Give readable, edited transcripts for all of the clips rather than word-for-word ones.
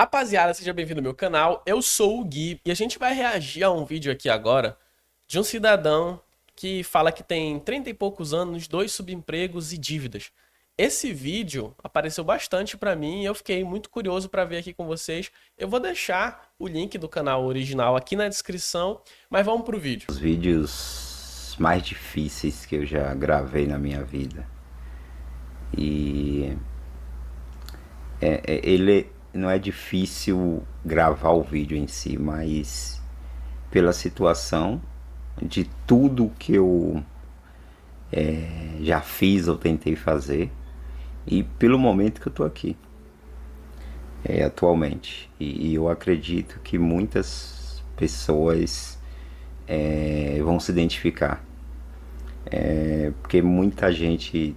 Rapaziada, seja bem-vindo ao meu canal. Eu sou o Gui e a gente vai reagir a um vídeo aqui agora de um cidadão que fala que tem 30 e poucos anos, dois subempregos e dívidas. Esse vídeo apareceu bastante pra mim e eu fiquei muito curioso pra ver aqui com vocês. Eu vou deixar o link do canal original aqui na descrição, mas vamos pro vídeo. Os vídeos mais difíceis que eu já gravei na minha vida. E ele não é difícil gravar o vídeo em si, mas pela situação de tudo que eu já fiz ou tentei fazer e pelo momento que eu tô aqui atualmente. E eu acredito que muitas pessoas vão se identificar. Porque muita gente,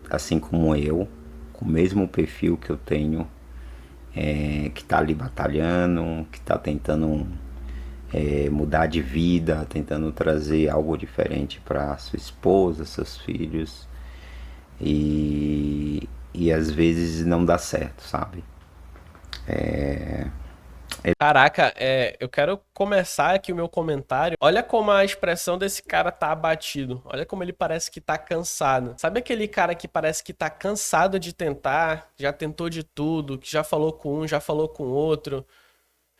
assim como eu, com o mesmo perfil que eu tenho, que está ali batalhando, que está tentando mudar de vida, tentando trazer algo diferente para sua esposa, seus filhos, e às vezes não dá certo, sabe? Caraca, eu quero começar aqui o meu comentário. Olha como a expressão desse cara tá abatido. Olha como ele parece que tá cansado. Sabe aquele cara que parece que tá cansado de tentar, já tentou de tudo, que já falou com um, já falou com outro,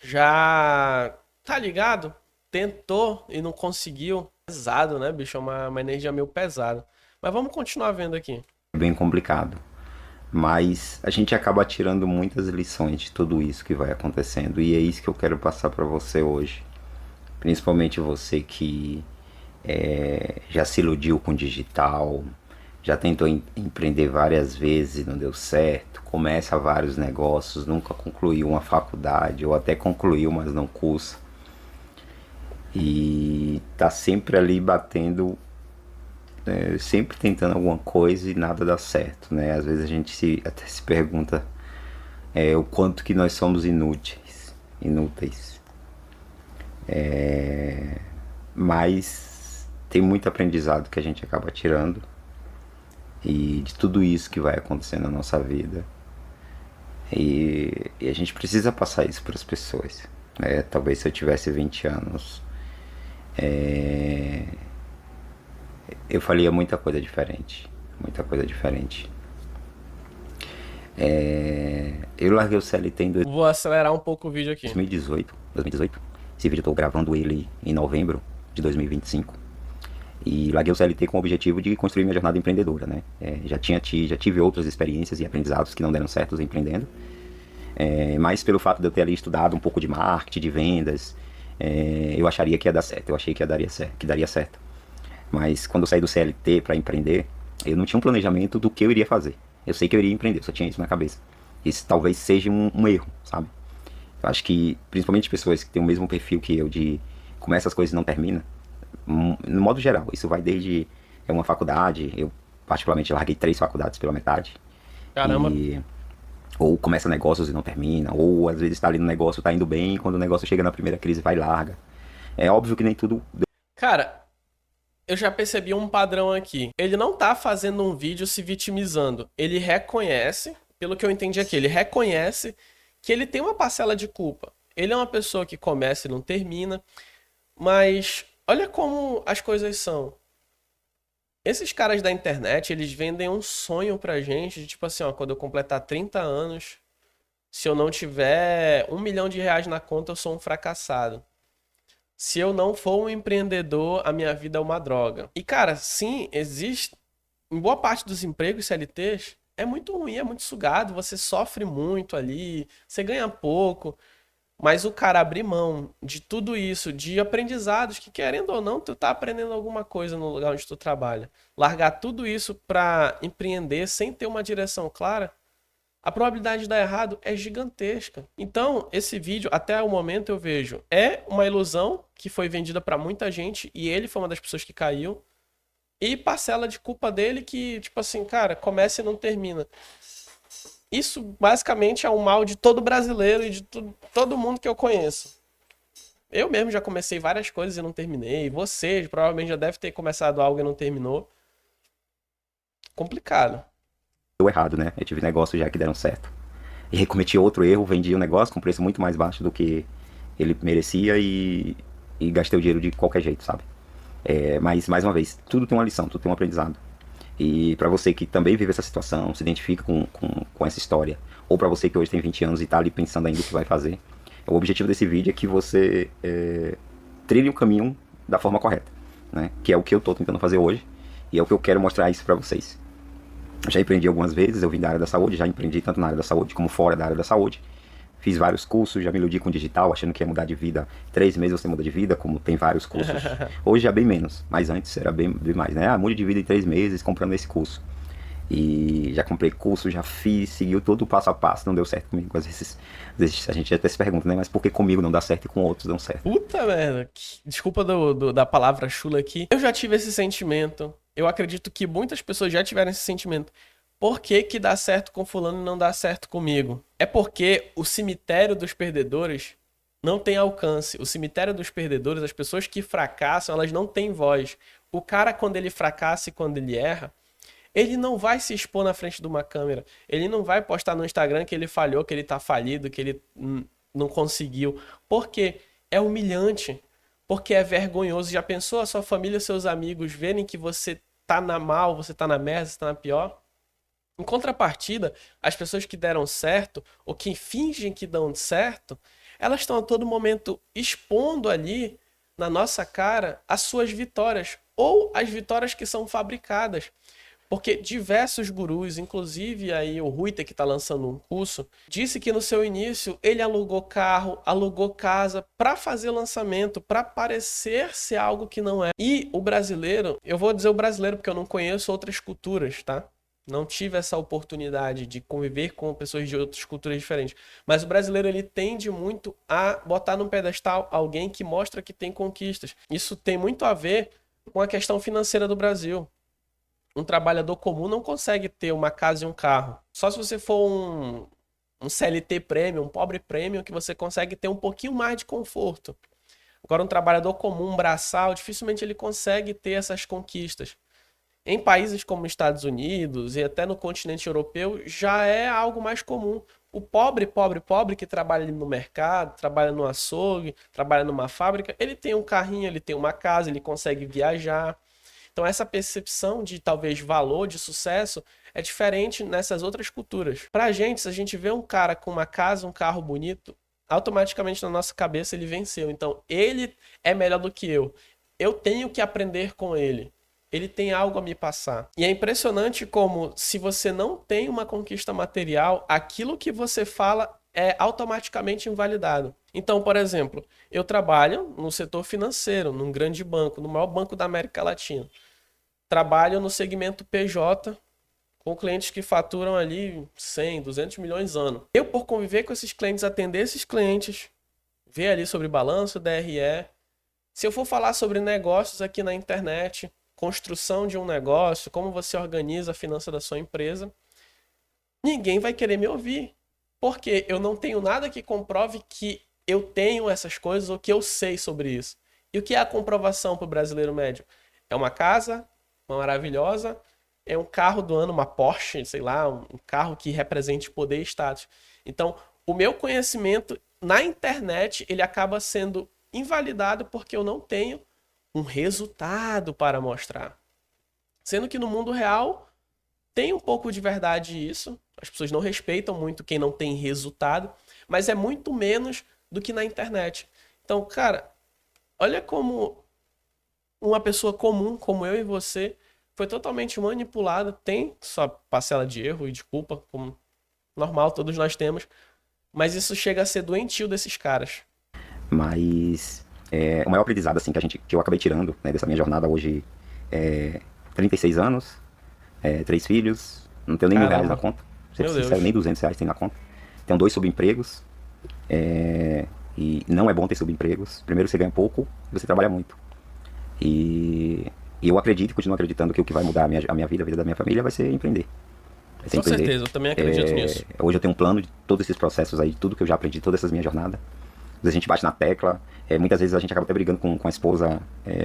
já. Tá ligado? Tentou e não conseguiu. Pesado, né, bicho? É uma energia meio pesada. Mas vamos continuar vendo aqui. É bem complicado. Mas a gente acaba tirando muitas lições de tudo isso que vai acontecendo. E é isso que eu quero passar para você hoje. Principalmente você que já se iludiu com digital, já tentou empreender várias vezes e não deu certo, começa vários negócios, nunca concluiu uma faculdade, ou até concluiu, mas não cursa. E tá sempre ali batendo, sempre tentando alguma coisa e nada dá certo, né? Às vezes a gente até se pergunta o quanto que nós somos inúteis. Mas tem muito aprendizado que a gente acaba tirando e de tudo isso que vai acontecer na nossa vida. E a gente precisa passar isso para as pessoas. Talvez se eu tivesse 20 anos, eu faria muita coisa diferente. Muita coisa diferente. Eu larguei o CLT em Vou acelerar um pouco o vídeo aqui. 2018. Esse vídeo eu tô gravando ele em novembro de 2025. E larguei o CLT com o objetivo de construir minha jornada empreendedora, né? Já tive outras experiências e aprendizados que não deram certo empreendendo. Mas pelo fato de eu ter ali estudado um pouco de marketing, de vendas, eu acharia que ia dar certo. Eu achei que daria certo. Mas quando eu saí do CLT para empreender, eu não tinha um planejamento do que eu iria fazer. Eu sei que eu iria empreender, eu só tinha isso na cabeça. Isso talvez seja um erro, sabe? Eu acho que, principalmente pessoas que têm o mesmo perfil que eu, de começa as coisas e não termina, no modo geral, isso vai desde uma faculdade, eu particularmente larguei 3 faculdades pela metade, Caramba. e ou começa negócios e não termina, ou às vezes está ali no negócio, tá indo bem, e quando o negócio chega na primeira crise vai e larga. É óbvio que nem tudo deu Cara, eu já percebi um padrão aqui. Ele não tá fazendo um vídeo se vitimizando. Ele reconhece, pelo que eu entendi aqui, ele reconhece que ele tem uma parcela de culpa. Ele é uma pessoa que começa e não termina, mas olha como as coisas são. Esses caras da internet, eles vendem um sonho pra gente, de tipo assim, ó, quando eu completar 30 anos, se eu não tiver R$ 1 milhão na conta, eu sou um fracassado. Se eu não for um empreendedor, a minha vida é uma droga. E, cara, sim, existe. Em boa parte dos empregos CLTs, é muito ruim, é muito sugado, você sofre muito ali, você ganha pouco. Mas o cara abrir mão de tudo isso, de aprendizados, que querendo ou não, tu tá aprendendo alguma coisa no lugar onde tu trabalha. Largar tudo isso pra empreender sem ter uma direção clara, a probabilidade de dar errado é gigantesca. Então, esse vídeo, até o momento eu vejo, é uma ilusão que foi vendida pra muita gente e ele foi uma das pessoas que caiu. E parcela de culpa dele que, tipo assim, cara, começa e não termina. Isso basicamente é um mal de todo brasileiro e de todo mundo que eu conheço. Eu mesmo já comecei várias coisas e não terminei. Você provavelmente já deve ter começado algo e não terminou. Complicado. errado, né? Eu tive negócios já que deram certo. E aí cometi outro erro, vendi o negócio com preço muito mais baixo do que ele merecia e gastei o dinheiro de qualquer jeito, sabe? Mas, mais uma vez, tudo tem uma lição, tudo tem um aprendizado. E para você que também vive essa situação, se identifica com essa história, ou para você que hoje tem 20 anos e tá ali pensando ainda o que vai fazer, o objetivo desse vídeo é que você trilhe o caminho da forma correta, né? Que é o que eu tô tentando fazer hoje e é o que eu quero mostrar isso para vocês. Eu já empreendi algumas vezes, eu vim da área da saúde, já empreendi tanto na área da saúde como fora da área da saúde. Fiz vários cursos, já me iludi com digital, achando que ia mudar de vida. 3 meses você muda de vida, como tem vários cursos. Hoje é bem menos, mas antes era bem mais, né? Ah, mude de vida em 3 meses comprando esse curso. E já comprei curso, já fiz, seguiu todo o passo a passo, não deu certo comigo. Às vezes a gente até se pergunta, né? Mas por que comigo não dá certo e com outros dão certo? Puta merda. Desculpa da palavra chula aqui. Eu já tive esse sentimento. Eu acredito que muitas pessoas já tiveram esse sentimento. Por que que dá certo com fulano e não dá certo comigo? É porque o cemitério dos perdedores não tem alcance. O cemitério dos perdedores, as pessoas que fracassam, elas não têm voz. O cara, quando ele fracassa e quando ele erra, ele não vai se expor na frente de uma câmera. Ele não vai postar no Instagram que ele falhou, que ele tá falido, que ele não conseguiu. Por quê? É humilhante. Porque é vergonhoso. Já pensou a sua família, seus amigos verem que você tá na mal, você tá na merda, você tá na pior? Em contrapartida, as pessoas que deram certo, ou que fingem que dão certo, elas estão a todo momento expondo ali, na nossa cara, as suas vitórias, ou as vitórias que são fabricadas. Porque diversos gurus, inclusive aí o Ruiter, que está lançando um curso, disse que no seu início ele alugou carro, alugou casa para fazer lançamento, para parecer ser algo que não é. E o brasileiro, eu vou dizer o brasileiro porque eu não conheço outras culturas, tá? Não tive essa oportunidade de conviver com pessoas de outras culturas diferentes. Mas o brasileiro, ele tende muito a botar num pedestal alguém que mostra que tem conquistas. Isso tem muito a ver com a questão financeira do Brasil. Um trabalhador comum não consegue ter uma casa e um carro. Só se você for um CLT premium, um pobre premium, que você consegue ter um pouquinho mais de conforto. Agora, um trabalhador comum, um braçal, dificilmente ele consegue ter essas conquistas. Em países como Estados Unidos e até no continente europeu, já é algo mais comum. O pobre que trabalha ali no mercado, trabalha no açougue, trabalha numa fábrica, ele tem um carrinho, ele tem uma casa, ele consegue viajar. Então essa percepção de talvez valor, de sucesso, é diferente nessas outras culturas. Pra gente, se a gente vê um cara com uma casa, um carro bonito, automaticamente na nossa cabeça ele venceu. Então ele é melhor do que eu. Eu tenho que aprender com ele. Ele tem algo a me passar. E é impressionante como, se você não tem uma conquista material, aquilo que você fala é automaticamente invalidado. Então, por exemplo, eu trabalho no setor financeiro, num grande banco, no maior banco da América Latina. Trabalho no segmento PJ, com clientes que faturam ali 100, 200 milhões ano. Eu, por conviver com esses clientes, atender esses clientes, ver ali sobre balanço, DRE. Se eu for falar sobre negócios aqui na internet, construção de um negócio, como você organiza a finança da sua empresa, ninguém vai querer me ouvir. Porque eu não tenho nada que comprove que eu tenho essas coisas ou que eu sei sobre isso. E o que é a comprovação para o brasileiro médio? É uma casa, uma maravilhosa, é um carro do ano, uma Porsche, sei lá, um carro que represente poder e status. Então, o meu conhecimento na internet, ele acaba sendo invalidado porque eu não tenho um resultado para mostrar. Sendo que no mundo real tem um pouco de verdade isso. As pessoas não respeitam muito quem não tem resultado, mas é muito menos do que na internet. Então, cara, olha como uma pessoa comum, como eu e você, foi totalmente manipulada, tem sua parcela de erro e de culpa, como normal, todos nós temos, mas isso chega a ser doentio desses caras. Mas o maior aprendizado assim, que eu acabei tirando, né, dessa minha jornada hoje, 36 anos, 3 filhos, não tenho nem R$ 1.000 na conta, Meu sincero, Deus. nem R$ 200 tem na conta. Tenho 2 subempregos, e não é bom ter subempregos. Primeiro você ganha pouco e você trabalha muito. E eu acredito e continuo acreditando que o que vai mudar a minha vida, a vida da minha família, vai ser empreender. Vai ser Com empreender. certeza, eu também acredito nisso. Hoje eu tenho um plano de todos esses processos aí, de tudo que eu já aprendi, todas essas minhas jornadas. Às vezes a gente bate na tecla, muitas vezes a gente acaba até brigando com a esposa,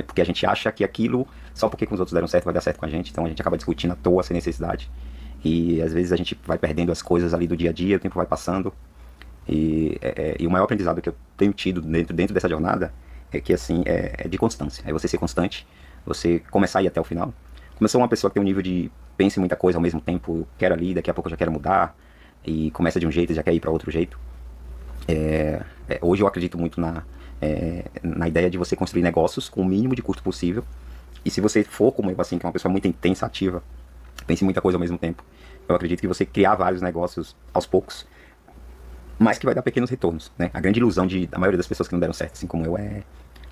porque a gente acha que aquilo, só porque com os outros deram certo, vai dar certo com a gente. Então a gente acaba discutindo à toa, sem necessidade. E às vezes a gente vai perdendo as coisas ali do dia a dia, o tempo vai passando. E o maior aprendizado que eu tenho tido dentro dessa jornada é que, assim, é de constância. É você ser constante, você começar a ir até o final. Como eu sou uma pessoa que tem um nível de pensa em muita coisa ao mesmo tempo, eu quero ali, daqui a pouco eu já quero mudar, e começa de um jeito e já quer ir para outro jeito. Hoje eu acredito muito na ideia de você construir negócios com o mínimo de custo possível. E se você for como eu, assim, que é uma pessoa muito intensa, ativa, pensa em muita coisa ao mesmo tempo, eu acredito que você criar vários negócios aos poucos, mas que vai dar pequenos retornos, né? A grande ilusão da maioria das pessoas que não deram certo, assim como eu, é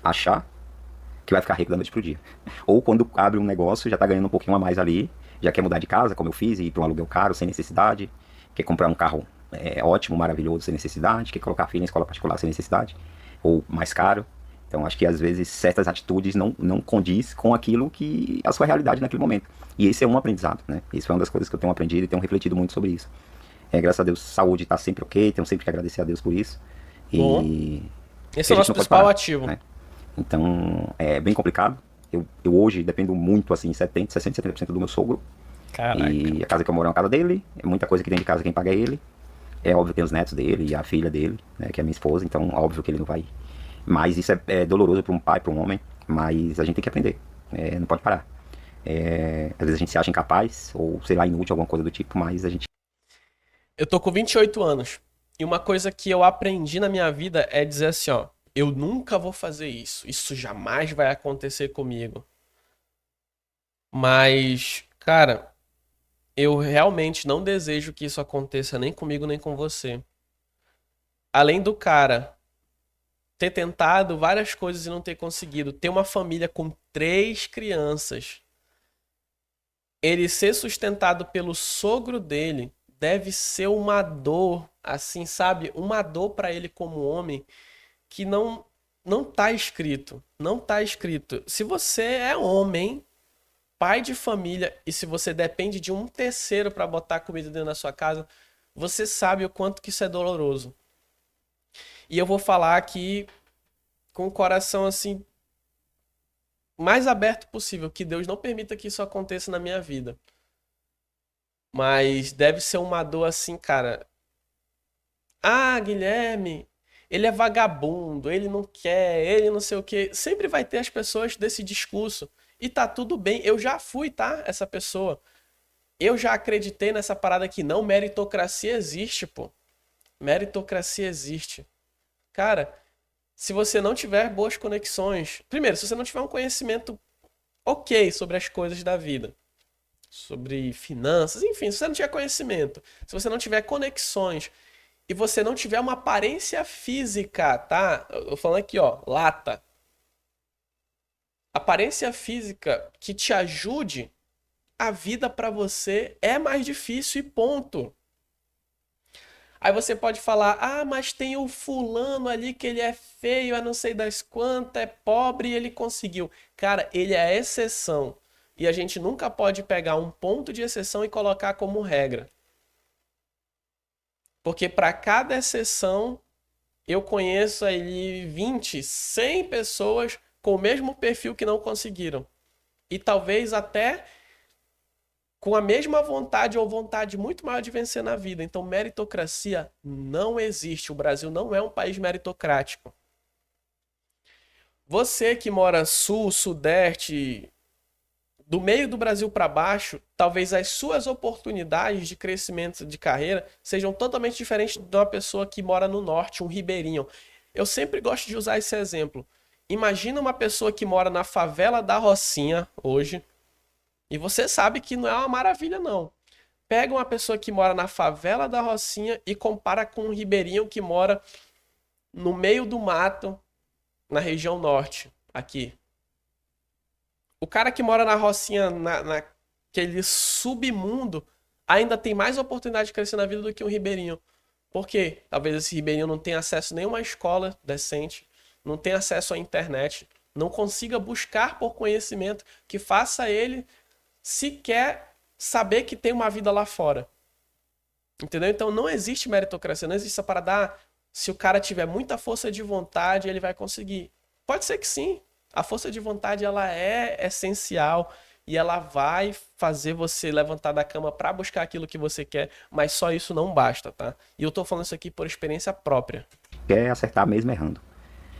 achar que vai ficar rico da noite pro dia. Ou quando abre um negócio, já tá ganhando um pouquinho a mais ali, já quer mudar de casa, como eu fiz, e ir para um aluguel caro, sem necessidade, quer comprar um carro ótimo, maravilhoso, sem necessidade, quer colocar filho em escola particular sem necessidade, ou mais caro. Então acho que às vezes certas atitudes não condiz com aquilo que a sua realidade naquele momento. E esse é um aprendizado, né? Isso foi uma das coisas que eu tenho aprendido e tenho refletido muito sobre isso. Graças a Deus, saúde está sempre ok, tenho sempre que agradecer a Deus por isso. Bom, E esse que é a o gente nosso não pode principal parar, ativo. né? Então, é bem complicado. Eu hoje dependo muito, assim, 70% do meu sogro. Caraca. E a casa que eu moro é uma casa dele. É muita coisa que tem de casa quem paga é ele. É óbvio que tem os netos dele e a filha dele, né, que é minha esposa. Então, óbvio que ele não vai. Mas isso é doloroso para um pai, para um homem. Mas a gente tem que aprender. Não pode parar. Às vezes a gente se acha incapaz ou, sei lá, inútil, alguma coisa do tipo. Mas a gente. Eu tô com 28 anos. E uma coisa que eu aprendi na minha vida é dizer assim, ó, eu nunca vou fazer isso. Isso jamais vai acontecer comigo. Mas, cara, eu realmente não desejo que isso aconteça nem comigo nem com você. Além do cara ter tentado várias coisas e não ter conseguido, ter uma família com 3 crianças, ele ser sustentado pelo sogro dele deve ser uma dor, assim, sabe? Uma dor pra ele como homem que não tá escrito, não tá escrito. Se você é homem, pai de família e se você depende de um terceiro pra botar comida dentro da sua casa, você sabe o quanto que isso é doloroso. E eu vou falar aqui com o coração assim mais aberto possível, que Deus não permita que isso aconteça na minha vida. Mas deve ser uma dor assim, cara. Ah, Guilherme, ele é vagabundo, ele não quer, ele não sei o quê. Sempre vai ter as pessoas desse discurso. E tá tudo bem, eu já fui, tá? Essa pessoa. Eu já acreditei nessa parada que não, meritocracia existe, pô. Meritocracia existe. Cara, se você não tiver boas conexões. Primeiro, se você não tiver um conhecimento ok sobre as coisas da vida, sobre finanças, enfim, se você não tiver conhecimento, se você não tiver conexões e você não tiver uma aparência física, tá? Eu falando aqui, ó, lata. Aparência física que te ajude, a vida pra você é mais difícil e ponto. Aí você pode falar, ah, mas tem o fulano ali que ele é feio, é não sei das quantas, é pobre e ele conseguiu. Cara, ele é a exceção. E a gente nunca pode pegar um ponto de exceção e colocar como regra. Porque para cada exceção, eu conheço ali 20, 100 pessoas com o mesmo perfil que não conseguiram. E talvez até com a mesma vontade ou vontade muito maior de vencer na vida. Então, meritocracia não existe. O Brasil não é um país meritocrático. Você que mora sul, sudeste, do meio do Brasil para baixo, talvez as suas oportunidades de crescimento de carreira sejam totalmente diferentes de uma pessoa que mora no norte, um ribeirinho. Eu sempre gosto de usar esse exemplo. Imagina uma pessoa que mora na favela da Rocinha hoje, e você sabe que não é uma maravilha, não. Pega uma pessoa que mora na favela da Rocinha e compara com um ribeirinho que mora no meio do mato, na região norte, aqui. O cara que mora na Rocinha, naquele submundo, ainda tem mais oportunidade de crescer na vida do que um ribeirinho. Por quê? Talvez esse ribeirinho não tenha acesso a nenhuma escola decente, não tenha acesso à internet, não consiga buscar por conhecimento que faça ele sequer saber que tem uma vida lá fora. Entendeu? Então não existe meritocracia, não existe essa parada, se o cara tiver muita força de vontade, ele vai conseguir. Pode ser que sim. A força de vontade ela é essencial e ela vai fazer você levantar da cama pra buscar aquilo que você quer, mas só isso não basta, tá? E eu tô falando isso aqui por experiência própria. Quer acertar mesmo errando.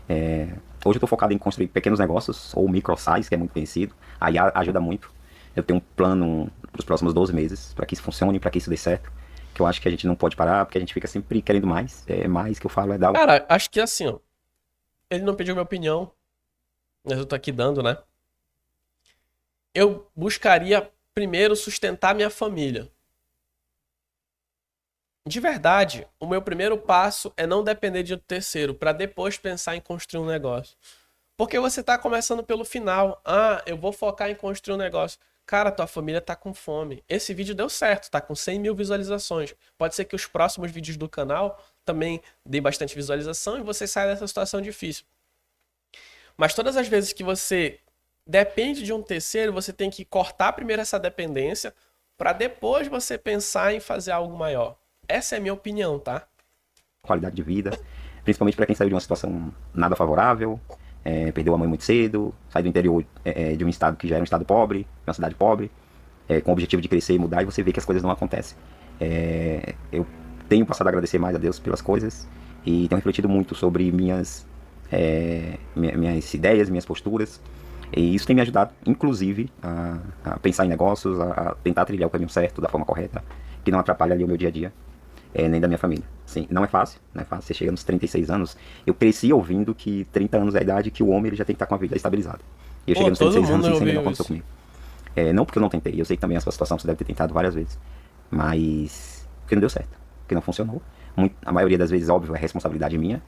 É, hoje eu estou focado em construir pequenos negócios, ou micro size, que é muito conhecido. Aí ajuda muito. Eu tenho um plano para os próximos 12 meses, para que isso funcione, para que isso dê certo. Que eu acho que a gente não pode parar, porque a gente fica sempre querendo mais. É mais que eu falo, é dar. Cara, acho que assim, ó, ele não pediu minha opinião, mas eu tô aqui dando, né? Eu buscaria primeiro sustentar minha família. De verdade, o meu primeiro passo é não depender de um terceiro, para depois pensar em construir um negócio. Porque você tá começando pelo final. Ah, eu vou focar em construir um negócio. Cara, tua família tá com fome. Esse vídeo deu certo, tá com 100 mil visualizações. Pode ser que os próximos vídeos do canal também dêem bastante visualização e você saia dessa situação difícil. Mas todas as vezes que você depende de um terceiro, você tem que cortar primeiro essa dependência para depois você pensar em fazer algo maior. Essa é a minha opinião, tá? Qualidade de vida, principalmente para quem saiu de uma situação nada favorável, perdeu a mãe muito cedo, sai do interior de um estado que já era um estado pobre, uma cidade pobre, com o objetivo de crescer e mudar, e você vê que as coisas não acontecem. Eu tenho passado a agradecer mais a Deus pelas coisas e tenho refletido muito sobre minhas ideias, minhas posturas, e isso tem me ajudado, inclusive, a pensar em negócios, a tentar trilhar o caminho certo, da forma correta, que não atrapalhe ali o meu dia a dia. Nem da minha família. Sim, não é fácil, não é fácil. Você chega nos 36 anos, eu cresci ouvindo que 30 anos é a idade que o homem ele já tem que estar com a vida estabilizada. E eu cheguei nos 36 anos e isso ainda não aconteceu comigo. Não porque eu não tentei, eu sei que também a sua situação você deve ter tentado várias vezes, mas porque não deu certo, porque não funcionou. A maioria das vezes, óbvio, é responsabilidade minha.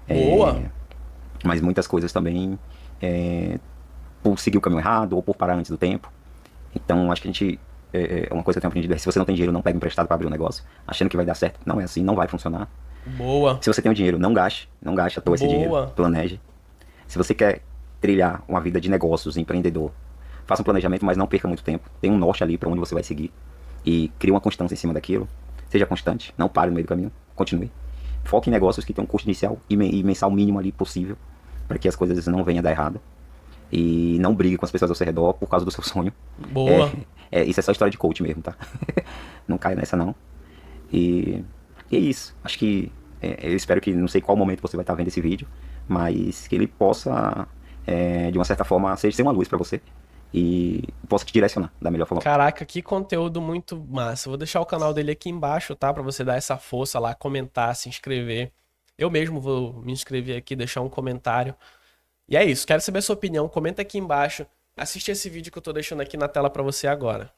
Boa! Mas muitas coisas também por seguir o caminho errado ou por parar antes do tempo. Então, acho que a gente uma coisa que eu tenho aprendido é: se você não tem dinheiro, não pega emprestado para abrir um negócio, achando que vai dar certo. Não é assim, não vai funcionar. Boa! Se você tem o dinheiro, não gaste à toa esse dinheiro, planeje. Se você quer trilhar uma vida de negócios, empreendedor, faça um planejamento, mas não perca muito tempo. Tem um norte ali para onde você vai seguir e crie uma constância em cima daquilo. Seja constante, não pare no meio do caminho, continue. Foque em negócios que tenham um custo inicial e mensal mínimo ali possível, para que as coisas não venham a dar errado. E não brigue com as pessoas ao seu redor por causa do seu sonho. Boa! Isso é só história de coach mesmo, tá? Não caia nessa, não. E é isso. Acho que eu espero que, não sei qual momento você vai estar vendo esse vídeo, mas que ele possa, de uma certa forma, ser uma luz pra você e possa te direcionar da melhor forma. Caraca, que conteúdo muito massa. Vou deixar o canal dele aqui embaixo, tá? Pra você dar essa força lá, comentar, se inscrever. Eu mesmo vou me inscrever aqui, deixar um comentário. E é isso, quero saber a sua opinião. Comenta aqui embaixo. Assiste esse vídeo que eu tô deixando aqui na tela pra você agora.